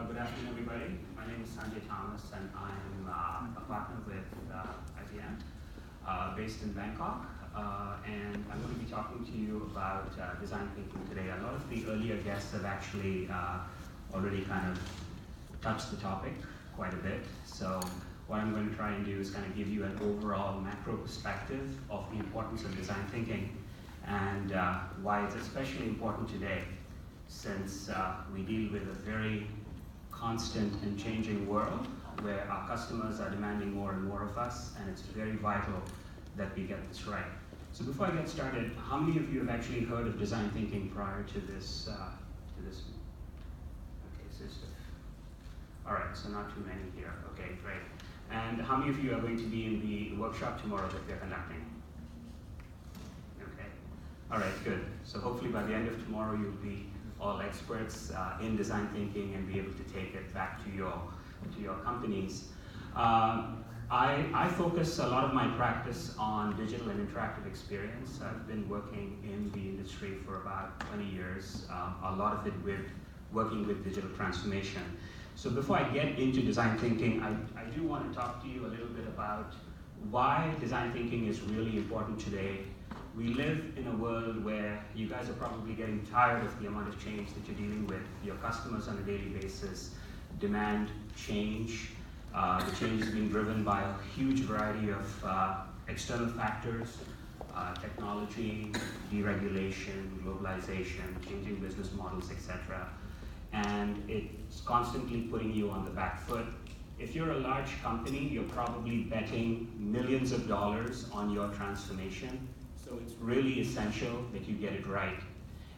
Good afternoon, everybody. My name is Sanjay and I'm a partner with IBM, based in Bangkok. And I'm going to be talking to you about design thinking today. A lot of the earlier guests have actually already kind of touched the topic quite a bit. So what I'm going to try and do is kind of give you an overall macro perspective of the importance of design thinking and why it's especially important today, since we deal with a very constant and changing world where our customers are demanding more and more of us, and it's very vital that we get this right. So before I get started, how many of you have actually heard of design thinking prior to this? Okay, all right, so not too many here. Okay, great. And how many of you are going to be in the workshop tomorrow that we're conducting? Okay, all right, good. So hopefully by the end of tomorrow, you'll be all experts in design thinking and be able to take it back to your companies. I focus a lot of my practice on digital and interactive experience. I've been working in the industry for about 20 years, a lot of it with working with digital transformation. So before I get into design thinking, I do want to talk to you a little bit about why design thinking is really important today. We live in a world where you guys are probably getting tired of the amount of change that you're dealing with. Your customers on a daily basis demand change. The change is being driven by a huge variety of external factors, technology, deregulation, globalization, changing business models, etc. And it's constantly putting you on the back foot. If you're a large company, you're probably betting millions of dollars on your transformation. So it's really essential that you get it right.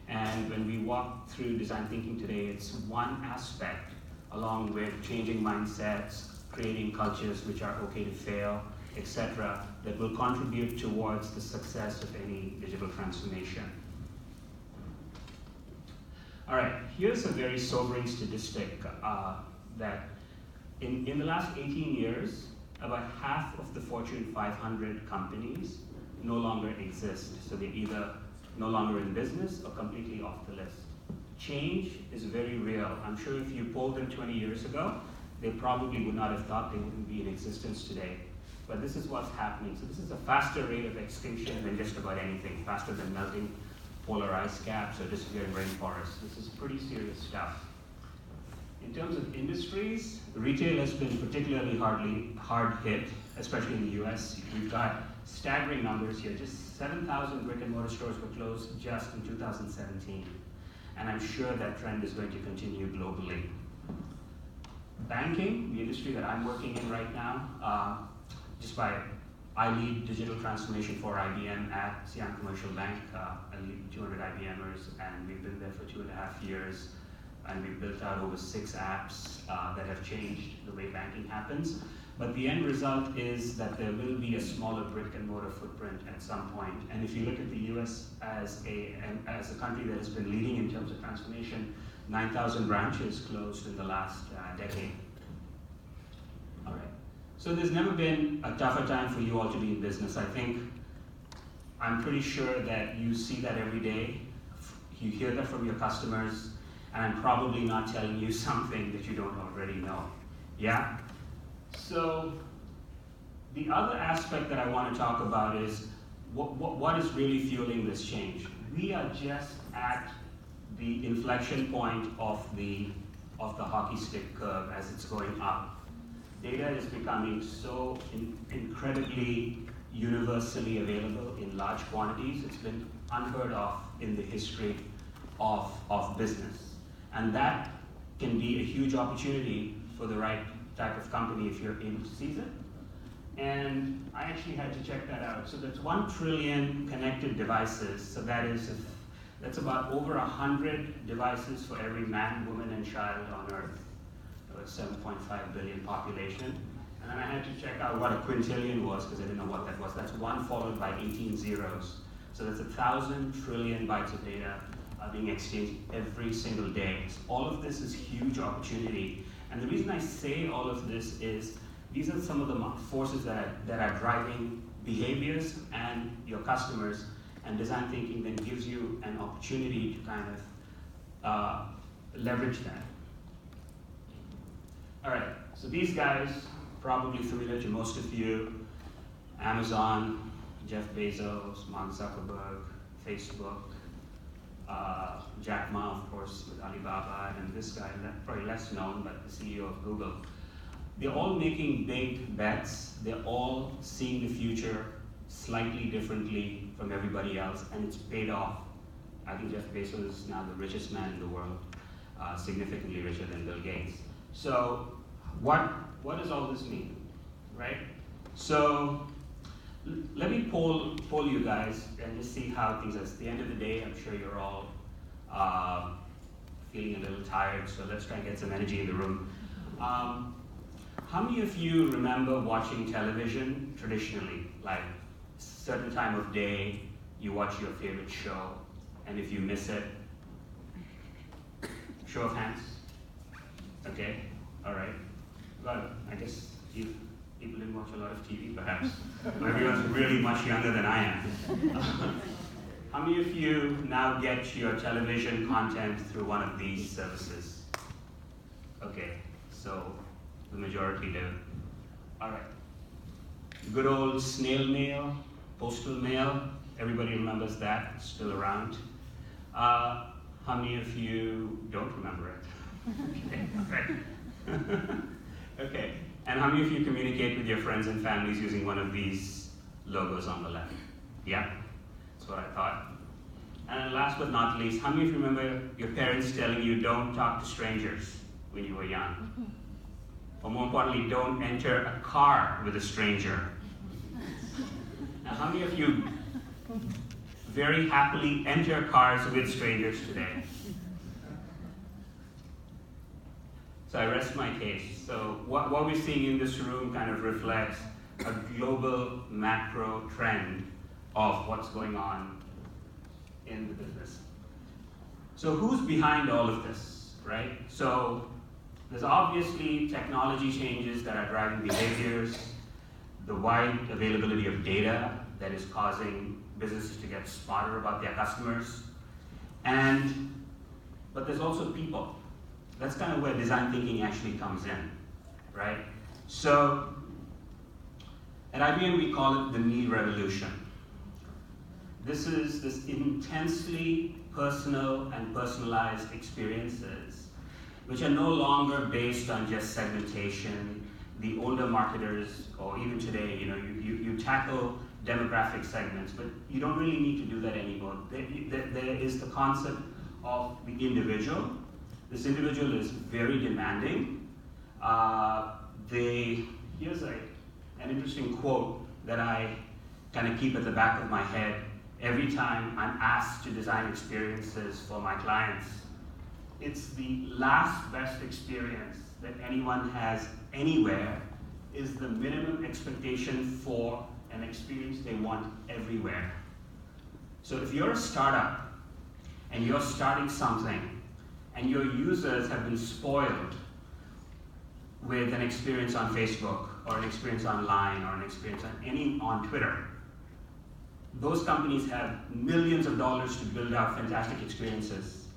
And when we walk through design thinking today, it's one aspect, along with changing mindsets, creating cultures which are okay to fail, etc., that will contribute towards the success of any digital transformation. All right, here's a very sobering statistic that in the last 18 years, about half of the Fortune 500 companies no longer exist. So they're either no longer in business or completely off the list. Change is very real. I'm sure if you polled them 20 years ago, they probably would not have thought they wouldn't be in existence today. But this is what's happening. So this is a faster rate of extinction than just about anything, faster than melting polar ice caps or disappearing rainforests. This is pretty serious stuff. In terms of industries, retail has been particularly hard hit, especially in the US. We've got staggering numbers here. Just 7,000 brick and mortar stores were closed just in 2017. And I'm sure that trend is going to continue globally. Banking, the industry that I'm working in right now, I lead digital transformation for IBM at Siam Commercial Bank. I lead 200 IBMers, and we've been there for 2.5 years. And we've built out over 6 apps that have changed the way banking happens. But the end result is that there will be a smaller brick and mortar footprint at some point. And if you look at the US as a country that has been leading in terms of transformation, 9,000 branches closed in the last decade. All right. So there's never been a tougher time for you all to be in business. I'm pretty sure that you see that every day. You hear that from your customers. And I'm probably not telling you something that you don't already know. Yeah? So the other aspect that I want to talk about is what is really fueling this change. We are just at the inflection point of the hockey stick curve as it's going up. Data is becoming so incredibly universally available in large quantities. It's been unheard of in the history of business. And that can be a huge opportunity for the right type of company if you're able to seize it. And I actually had to check that out. So that's 1 trillion connected devices. So that's about over 100 devices for every man, woman, and child on Earth. A 7.5 billion population. And then I had to check out what a quintillion was because I didn't know what that was. That's 1 followed by 18 zeros. So that's 1,000 trillion bytes of data being exchanged every single day. So all of this is huge opportunity. And the reason I say all of this is these are some of the forces that are driving behaviors and your customers, and design thinking then gives you an opportunity to kind of leverage that. So these guys, probably familiar to most of you, Amazon, Jeff Bezos, Mark Zuckerberg, Facebook, Jack Ma, of course, with Alibaba, and this guy, probably less known, but the CEO of Google. They're all making big bets. They're all seeing the future slightly differently from everybody else, and it's paid off. I think Jeff Bezos is now the richest man in the world, significantly richer than Bill Gates. So what does all this mean, right? So let me poll you guys and just see how things are. At the end of the day, I'm sure you're all feeling a little tired, so let's try and get some energy in the room. How many of you remember watching television traditionally? Like, certain time of day, you watch your favorite show, and if you miss it, show of hands? Okay, all right. Well, I guess people didn't watch a lot of TV, perhaps. Everyone's really much younger than I am. How many of you now get your television content through one of these services? Okay, so the majority do. All right. Good old snail mail, postal mail. Everybody remembers that, it's still around. How many of you don't remember it? Okay. Okay. And how many of you communicate with your friends and families using one of these logos on the left? Yeah, that's what I thought. And last but not least, how many of you remember your parents telling you don't talk to strangers when you were young? Or more importantly, don't enter a car with a stranger? Now, how many of you very happily enter cars with strangers today? So I rest my case. So what we're seeing in this room kind of reflects a global macro trend of what's going on in the business. So who's behind all of this, right? So there's obviously technology changes that are driving behaviors, the wide availability of data that is causing businesses to get smarter about their customers, but there's also people. That's kind of where design thinking actually comes in, right? So at IBM we call it the need revolution. This is this intensely personal and personalized experiences which are no longer based on just segmentation. The older marketers, or even today, you tackle demographic segments, but you don't really need to do that anymore. There is the concept of the individual. This individual is very demanding. Here's an interesting quote that I kind of keep at the back of my head every time I'm asked to design experiences for my clients. It's the last best experience that anyone has anywhere is the minimum expectation for an experience they want everywhere. So if you're a startup and you're starting something and your users have been spoiled with an experience on Facebook or an experience online or an experience on Twitter, those companies have millions of dollars to build out fantastic experiences.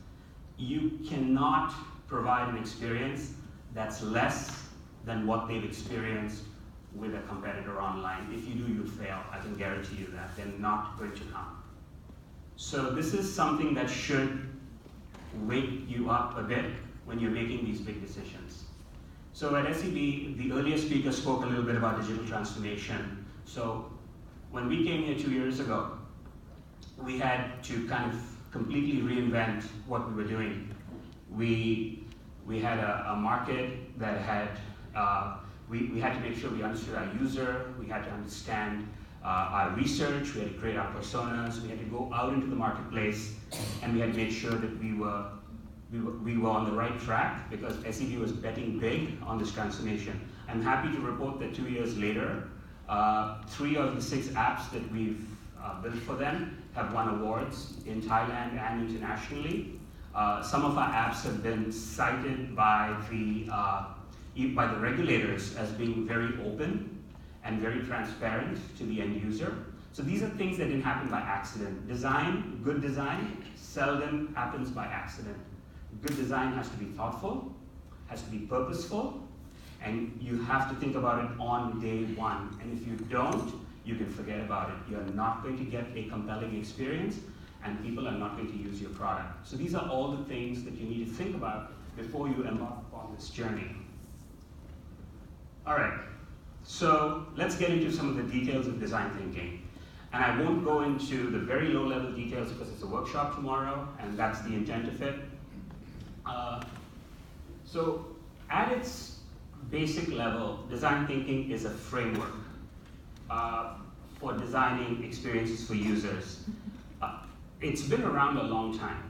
You cannot provide an experience that's less than what they've experienced with a competitor online. If you do, you fail. I can guarantee you that. They're not going to come. So this is something that should wake you up a bit when you're making these big decisions. So at SEB, the earlier speaker spoke a little bit about digital transformation. So when we came here 2 years ago, we had to kind of completely reinvent what we were doing. We had a market that had, we had to make sure we understood our user, we had to understand our research, we had to create our personas, we had to go out into the marketplace, and we had to make sure that we were on the right track because SEB was betting big on this transformation. I'm happy to report that 2 years later, 3 of the 6 apps that we've built for them have won awards in Thailand and internationally. Some of our apps have been cited by the regulators as being very open and very transparent to the end user. So these are things that didn't happen by accident. Good design, seldom happens by accident. Good design has to be thoughtful, has to be purposeful, And you have to think about it on day one. And if you don't, you can forget about it. You're not going to get a compelling experience, and people are not going to use your product. So these are all the things that you need to think about before you embark upon this journey. All right, so let's get into some of the details of design thinking. And I won't go into the very low-level details because it's a workshop tomorrow, and that's the intent of it. So at its basic level, design thinking is a framework for designing experiences for users. It's been around a long time.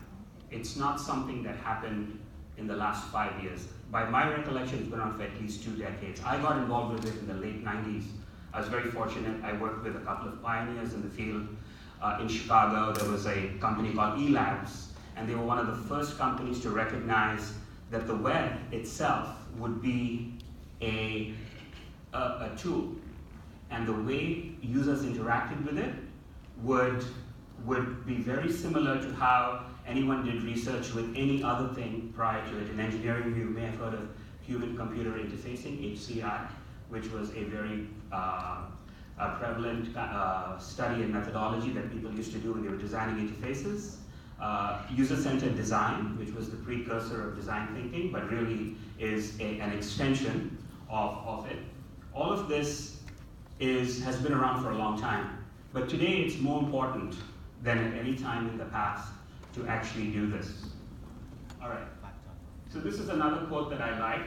It's not something that happened in the last 5 years. By my recollection, it's been around for at least 2 decades. I got involved with it in the late 90s. I was very fortunate. I worked with a couple of pioneers in the field. In Chicago, there was a company called eLabs, and they were one of the first companies to recognize that the web itself would be a tool, and the way users interacted with it would be very similar to how anyone did research with any other thing prior to it. In engineering, you may have heard of human-computer interfacing, HCI, which was a very prevalent study and methodology that people used to do when they were designing interfaces. User-centered design, which was the precursor of design thinking, but really is an extension of it. All of this has been around for a long time, but today it's more important than at any time in the past to actually do this. All right, so this is another quote that I like,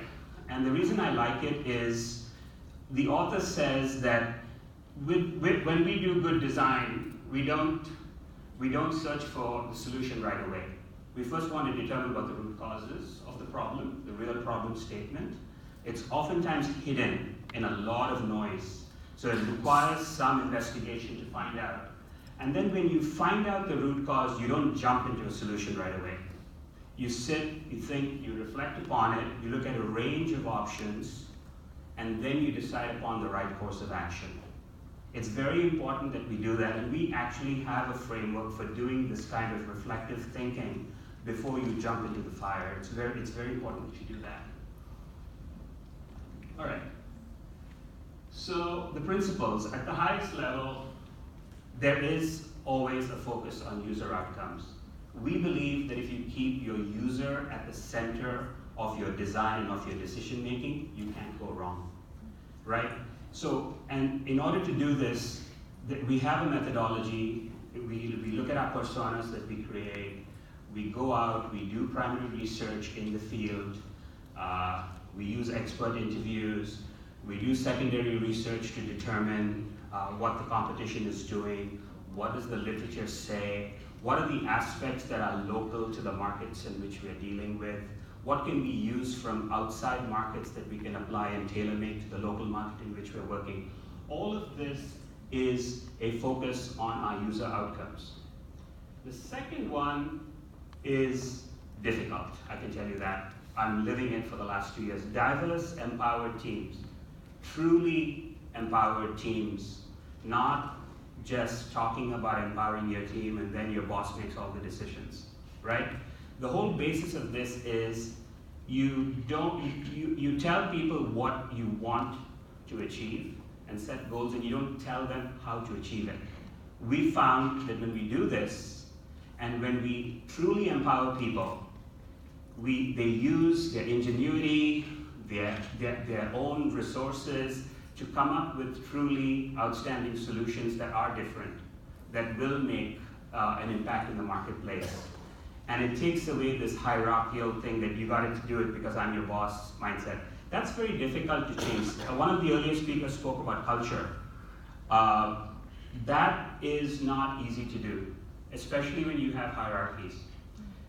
and the reason I like it is the author says that when we do good design, we don't search for the solution right away. We first want to determine what the root causes of the problem, the real problem statement. It's oftentimes hidden in a lot of noise, so it requires some investigation to find out. And then when you find out the root cause, you don't jump into a solution right away. You sit, you think, you reflect upon it, you look at a range of options, and then you decide upon the right course of action. It's very important that we do that, and we actually have a framework for doing this kind of reflective thinking before you jump into the fire. It's very important that you do that. All right. So the principles, at the highest level, there is always a focus on user outcomes. We believe that if you keep your user at the center of your design and of your decision making, you can't go wrong, right? So, and in order to do this, we have a methodology. We look at our personas that we create. We go out, we do primary research in the field. We use expert interviews. We do secondary research to determine what the competition is doing, what does the literature say, what are the aspects that are local to the markets in which we're dealing with, what can we use from outside markets that we can apply and tailor-make to the local market in which we're working. All of this is a focus on our user outcomes. The second one is difficult, I can tell you that. I'm living it for the last 2 years. Diverse, empowered teams. Truly empowered teams, not just talking about empowering your team and then your boss makes all the decisions, right? The whole basis of this is you tell people what you want to achieve and set goals, and you don't tell them how to achieve it. We found that when we do this, and when we truly empower people, they use their ingenuity, their own resources to come up with truly outstanding solutions that are different, that will make an impact in the marketplace. And it takes away this hierarchical thing that you got to do it because I'm your boss mindset. That's very difficult to change. One of the earlier speakers spoke about culture. That is not easy to do, especially when you have hierarchies.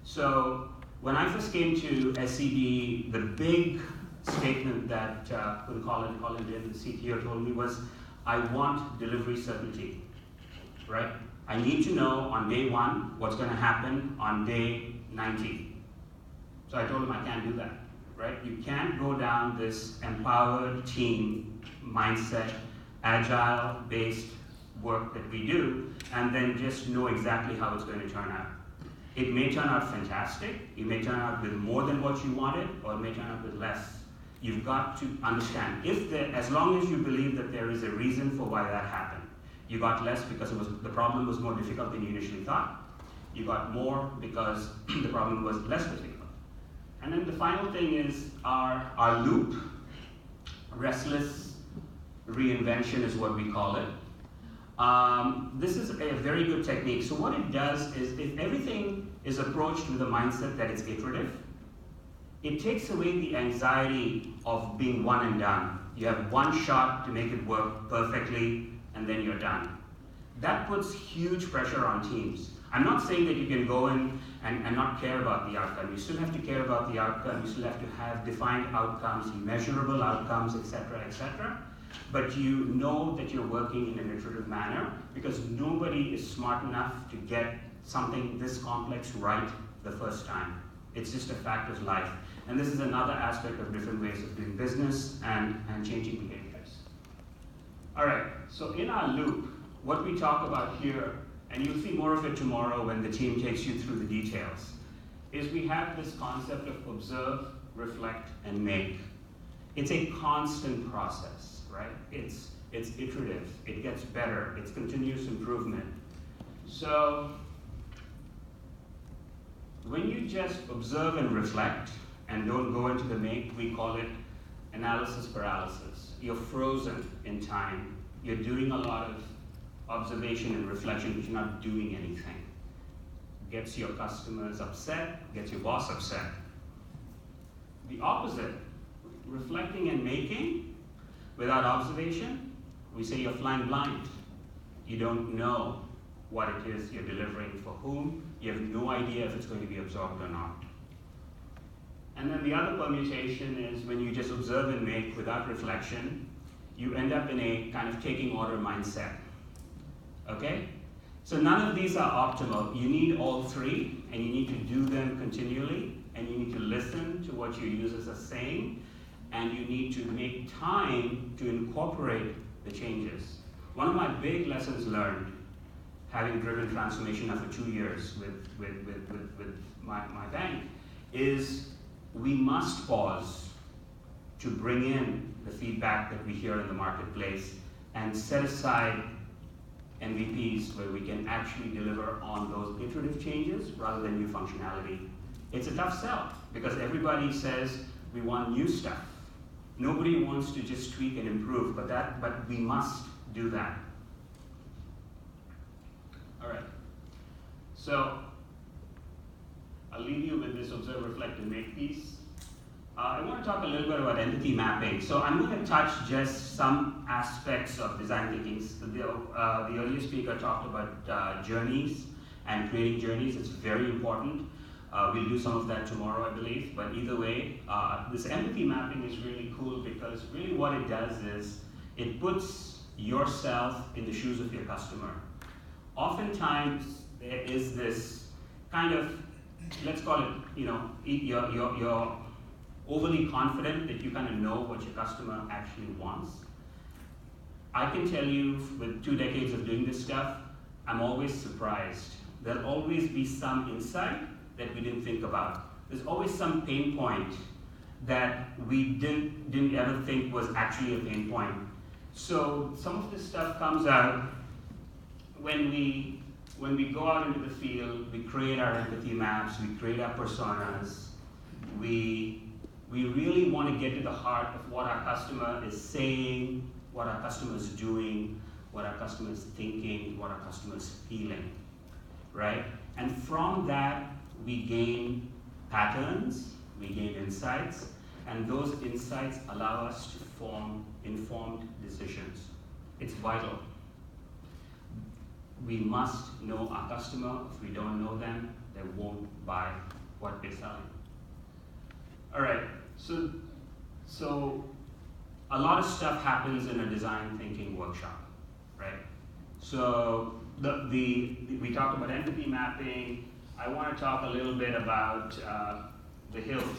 So when I first came to SCB, the big statement that Colin did, the CTO, told me was, I want delivery certainty, right? I need to know on day 1 what's going to happen on day 90. So I told him I can't do that, right? You can't go down this empowered team mindset, agile-based work that we do, and then just know exactly how it's going to turn out. It may turn out fantastic, it may turn out with more than what you wanted, or it may turn out with less. You've got to understand, as long as you believe that there is a reason for why that happened. You got less because the problem was more difficult than you initially thought. You got more because the problem was less difficult. And then the final thing is our loop. Restless reinvention is what we call it. This is a very good technique. So what it does is, if everything is approached with a mindset that it's iterative, it takes away the anxiety of being one and done. You have one shot to make it work perfectly, and then you're done. That puts huge pressure on teams. I'm not saying that you can go in and not care about the outcome. You still have to care about the outcome. You still have to have defined outcomes, measurable outcomes, etc., etc. But you know that you're working in an iterative manner, because nobody is smart enough to get something this complex right the first time. It's just a fact of life. And this is another aspect of different ways of doing business and changing behaviors. All right, so in our loop, what we talk about here, and you'll see more of it tomorrow when the team takes you through the details, is we have this concept of observe, reflect, and make. It's a constant process, right? It's iterative, it gets better, it's continuous improvement. So when you just observe and reflect and don't go into the make, we call it analysis paralysis. You're frozen in time. You're doing a lot of observation and reflection, but you're not doing anything. Gets your customers upset, gets your boss upset. The opposite, reflecting and making without observation, we say you're flying blind. You don't know what it is you're delivering for whom. You have no idea if it's going to be absorbed or not. And then the other permutation is when you just observe and make without reflection, you end up in a kind of taking order mindset. Okay? So none of these are optimal. You need all three, and you need to do them continually, and you need to listen to what your users are saying, and you need to make time to incorporate the changes. One of my big lessons learned, having driven transformation now for 2 years with my bank, is we must pause to bring in the feedback that we hear in the marketplace and set aside MVPs where we can actually deliver on those iterative changes rather than new functionality. It's a tough sell because everybody says we want new stuff. Nobody wants to just tweak and improve, but we must do that. All right. So I'll leave you with this observe, reflect, and make piece. I want to talk a little bit about entity mapping. So I'm going to touch just some aspects of design thinking. The earlier speaker talked about journeys and creating journeys. It's very important. We'll do some of that tomorrow, I believe. But either way, this empathy mapping is really cool because really what it does is it puts yourself in the shoes of your customer. Oftentimes, there is this kind of, let's call it, you're overly confident that you kind of know what your customer actually wants. I can tell you, with 2 decades of doing this stuff, I'm always surprised. There'll always be some insight that we didn't think about. There's always some pain point that we didn't ever think was actually a pain point. So some of this stuff comes out when we go out into the field, we create our empathy maps, we create our personas, we really want to get to the heart of what our customer is saying, what our customer is doing, what our customer is thinking, what our customer is feeling, right? And from that, we gain patterns, we gain insights, and those insights allow us to form informed decisions. It's vital. We must know our customer. If we don't know them, they won't buy what we're selling. All right, so a lot of stuff happens in a design thinking workshop, right? So we talked about empathy mapping. I want to talk a little bit about the hills.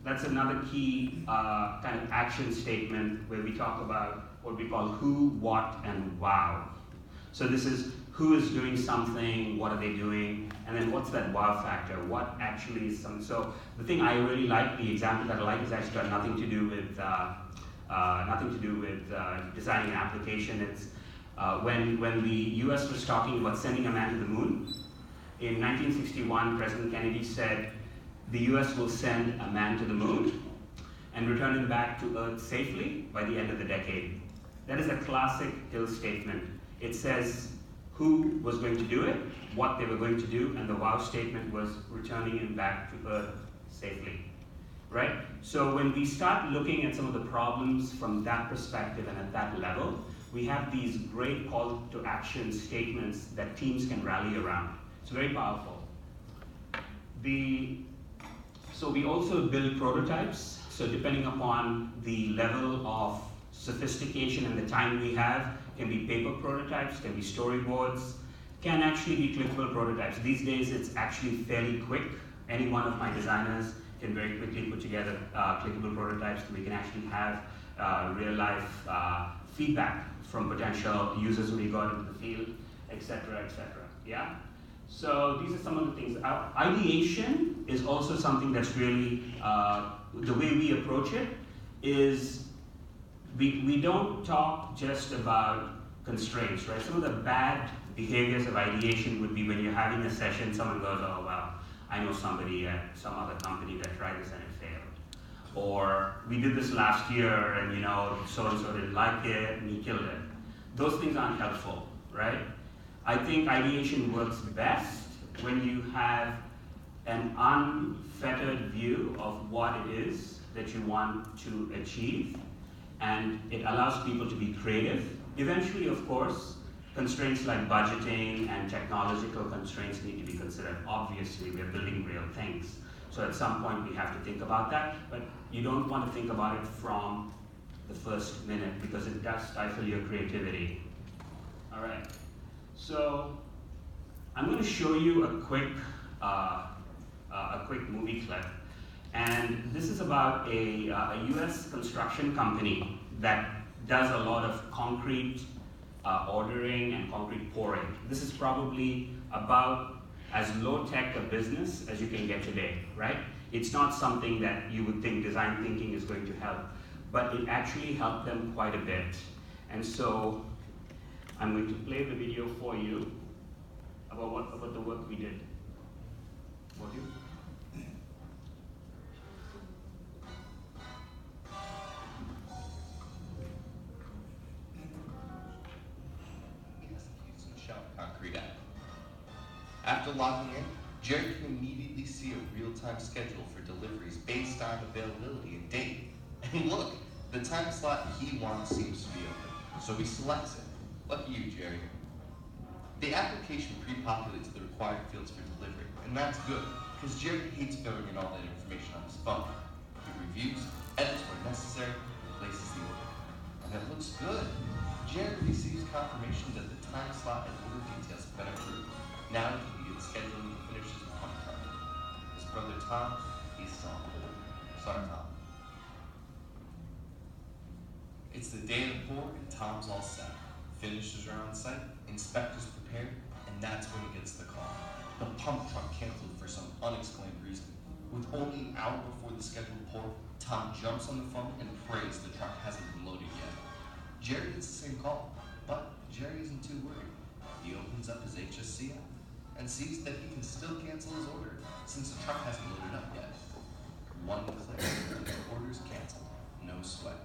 That's another key kind of action statement where we talk about what we call who, what, and wow. So this is who is doing something, what are they doing, and then what's that wow factor? What actually is something? So the thing I really like, the example that I like, is actually got nothing to do with designing an application. It's when the U.S. was talking about sending a man to the moon. In 1961, President Kennedy said the U.S. will send a man to the moon and return him back to Earth safely by the end of the decade. That is a classic Hill statement. It says who was going to do it, what they were going to do, and the wow statement was returning him back to Earth safely, right? So when we start looking at some of the problems from that perspective and at that level, we have these great call to action statements that teams can rally around. It's very powerful. So we also build prototypes. So depending upon the level of sophistication and the time we have, can be paper prototypes, can be storyboards, can actually be clickable prototypes. These days it's actually fairly quick. Any one of my designers can very quickly put together clickable prototypes so we can actually have real life feedback from potential users when we go out into the field, etc., etc. Yeah? So these are some of the things. Ideation is also something that's really, the way we approach it is we don't talk just about constraints, right? Some of the bad behaviors of ideation would be when you're having a session, someone goes, oh, well, I know somebody at some other company that tried this and it failed. Or we did this last year and so-and-so didn't like it and he killed it. Those things aren't helpful, right? I think ideation works best when you have an unfettered view of what it is that you want to achieve, and it allows people to be creative. Eventually, of course, constraints like budgeting and technological constraints need to be considered. Obviously, we're building real things. So at some point, we have to think about that, but you don't want to think about it from the first minute because it does stifle your creativity. All right. So I'm going to show you a quick movie clip, and this is about a U.S. construction company that does a lot of concrete ordering and concrete pouring. This is probably about as low-tech a business as you can get today, right? It's not something that you would think design thinking is going to help, but it actually helped them quite a bit. And so I'm going to play the video for you about the work we did. What do you? Concrete app. After logging in, Jerry can immediately see a real-time schedule for deliveries based on availability and date. And look, the time slot he wants seems to be open, so he selects it. Lucky you, Jerry. The application pre-populates the required fields for delivery, and that's good, because Jerry hates filling in all that information on his phone. He reviews, edits where necessary, and places the order. And it looks good. Jerry receives confirmation that the time slot and order details have been approved. Now he can begin scheduling and finish his contract. His brother Tom, he's still on hold. Sorry, Tom. It's the day of the pour, and Tom's all set. Finishers are on site, inspectors prepared, and that's when he gets the call. The pump truck canceled for some unexplained reason. With only an hour before the scheduled pour, Tom jumps on the phone and prays the truck hasn't been loaded yet. Jerry gets the same call, but Jerry isn't too worried. He opens up his HSC app and sees that he can still cancel his order since the truck hasn't loaded up yet. One click and the order's canceled. No sweat.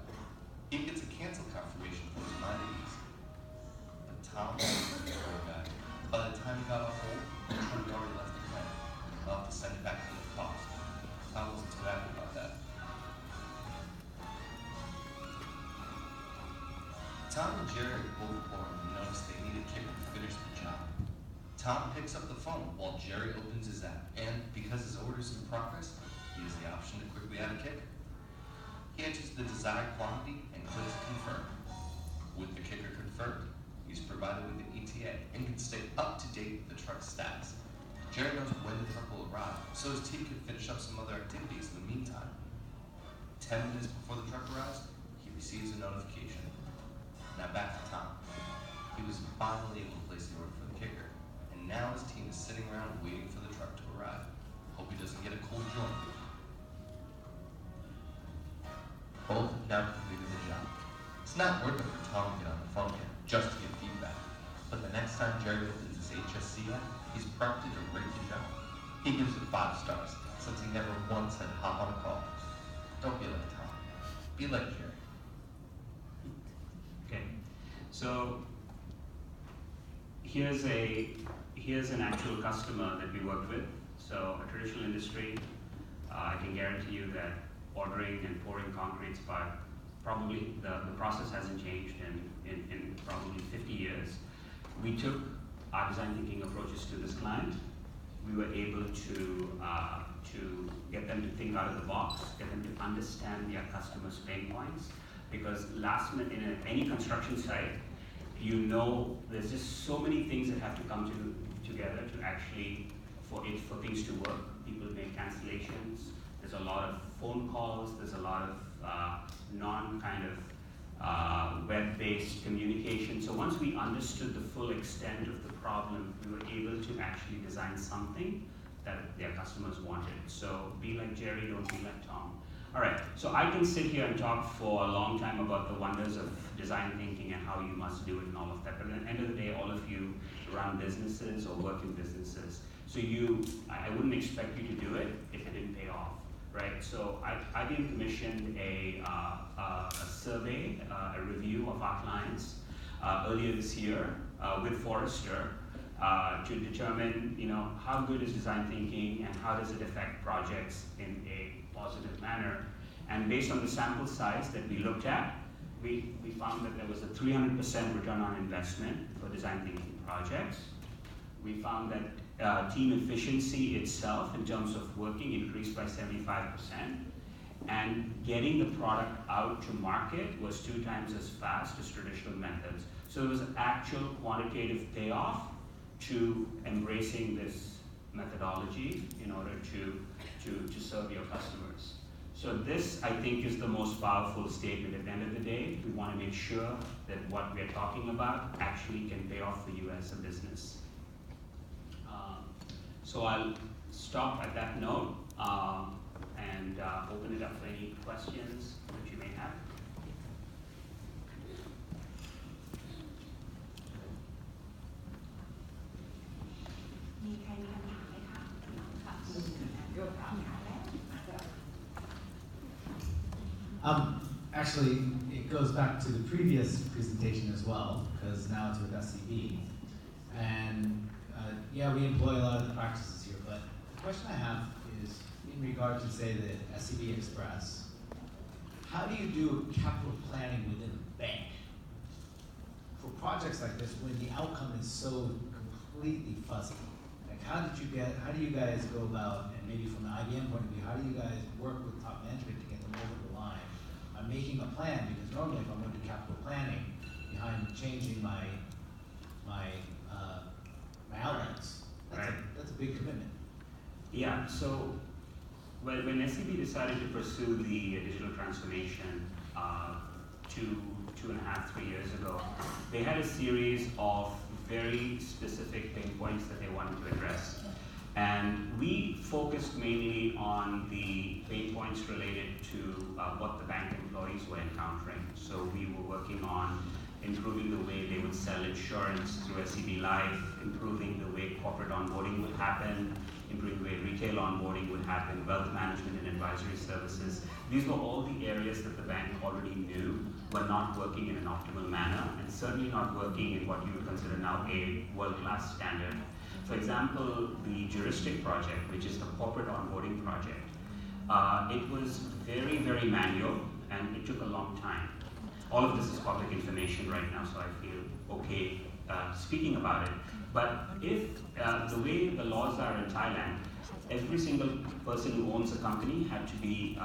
He gets a cancel confirmation for his mind at ease. But Tom was the poor guy. By the time he got off hold, the truck had already left the plant. He'll have to send it back to the cost. Tom wasn't too happy about that. Tom and Jerry both born and noticed they needed a kicker to finish the job. Tom picks up the phone while Jerry opens his app, and because his order's in progress, he has the option to quickly add a kicker. He enters the desired quantity and clicks confirm. With the kicker confirmed, he's provided with an ETA and can stay up to date with the truck's status. Jerry knows when the truck will arrive, so his team can finish up some other activities in the meantime. 10 minutes before the truck arrives, he receives a notification. Now back to Tom. He was finally able to place the order for the kicker, and now his team is sitting around waiting for the truck to arrive. Hope he doesn't get a cold joint. Both have now completed the job. It's not worth it for Tom to get on the phone yet, just to get feedback. But the next time Jerry opens his HSC app, he's prompted to rate the job. He gives it 5 stars, since he never once said hop on a call. Don't be like Tom. Be like Jerry. Okay, so here's an actual customer that we worked with. So a traditional industry, I can guarantee you that ordering and pouring concrete spark, probably the process hasn't changed in probably 50 years. We took our design thinking approaches to this client. We were able to get them to think out of the box, get them to understand their customers' pain points, because last minute in any construction site, you know there's just so many things that have to come together to actually for things to work. People make cancellations. There's a lot of phone calls. There's a lot of web-based communication. So once we understood the full extent of the problem, we were able to actually design something that their customers wanted. So be like Jerry, don't be like Tom. All right, so I can sit here and talk for a long time about the wonders of design thinking and how you must do it and all of that, but at the end of the day, all of you run businesses or work in businesses. So I wouldn't expect you to do it if it didn't pay off, right? So IBM commissioned a survey, a review of our clients earlier this year with Forrester to determine, how good is design thinking and how does it affect projects in a positive manner. And based on the sample size that we looked at, we found that there was a 300% return on investment for design thinking projects. We found that team efficiency itself in terms of working increased by 75%, and getting the product out to market was 2 times as fast as traditional methods. So there was an actual quantitative payoff to embracing this methodology in order to serve your customers. So this, I think, is the most powerful statement. At the end of the day, we want to make sure that what we're talking about actually can pay off for you as a business. So I'll stop at that note and open it up for any questions that you may have. Actually, it goes back to the previous presentation as well, because now it's with SCB. And yeah, we employ a lot of the practices here, but the question I have is in regard to, say, the SCB Express. How do you do capital planning within the bank for projects like this when the outcome is so completely fuzzy? Like, how do you guys go about, and maybe from the IBM point of view, how do you guys work with top management to get them over the line on making a plan? Because normally if I'm going to do capital planning behind changing my outlets, that's a big commitment. Yeah, so when SCB decided to pursue the digital transformation 2.5-3 years ago, they had a series of very specific pain points that they wanted to address. And we focused mainly on the pain points related to what the bank employees were encountering. So we were working on improving the way they would sell insurance through SCB Life, improving the way corporate onboarding would happen, improving the way retail onboarding would happen, wealth management and advisory services. These were all the areas that the bank already knew were not working in an optimal manner, and certainly not working in what you would consider now a world-class standard. For example, the Juristic project, which is the corporate onboarding project, it was very, very manual, and it took a long time. All of this is public information right now, so I feel okay speaking about it. But if the way the laws are in Thailand, every single person who owns a company had to be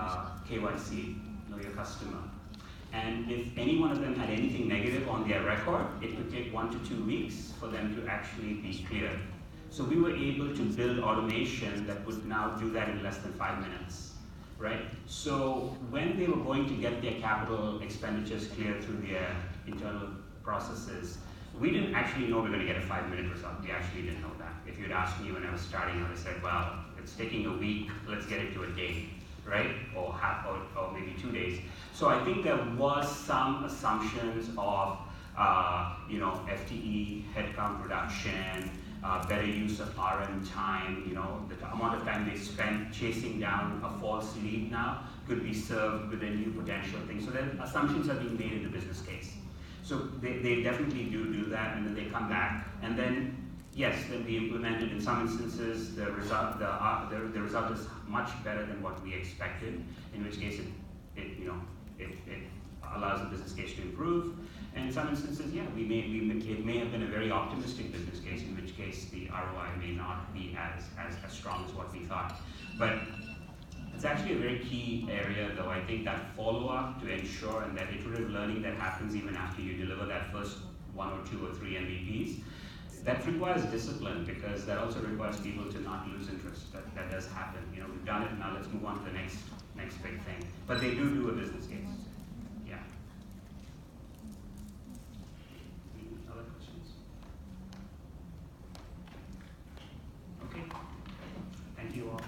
KYC, know your customer. And if any one of them had anything negative on their record, it could take 1 to 2 weeks for them to actually be cleared. So we were able to build automation that would now do that in less than 5 minutes, right? So when they were going to get their capital expenditures cleared through their internal processes, We didn't actually know we were going to get a 5-minute result. We actually didn't know that. If you'd asked me when I was starting, I would have said, well, it's taking a week, let's get it to a day, right? Or maybe 2 days. So I think there was some assumptions of, FTE, headcount reduction, better use of RM time, the amount of time they spend chasing down a false lead now could be served with a new potential thing. So then assumptions are being made in the business case. So they definitely do that, and then they come back. And then, yes, then we implemented in some instances the result is much better than what we expected, in which case it allows the business case to improve. And in some instances, yeah, it may have been a very optimistic business case, in which case the ROI may not be as strong as what we thought. But it's actually a very key area, though. I think that follow-up to ensure, and that iterative learning that happens even after you deliver that first 1 or 2 or 3 MVPs, that requires discipline, because that also requires people to not lose interest. That does happen. We've done it, now let's move on to the next big thing. But they do a business case. Yeah. Any other questions? Okay. Thank you all.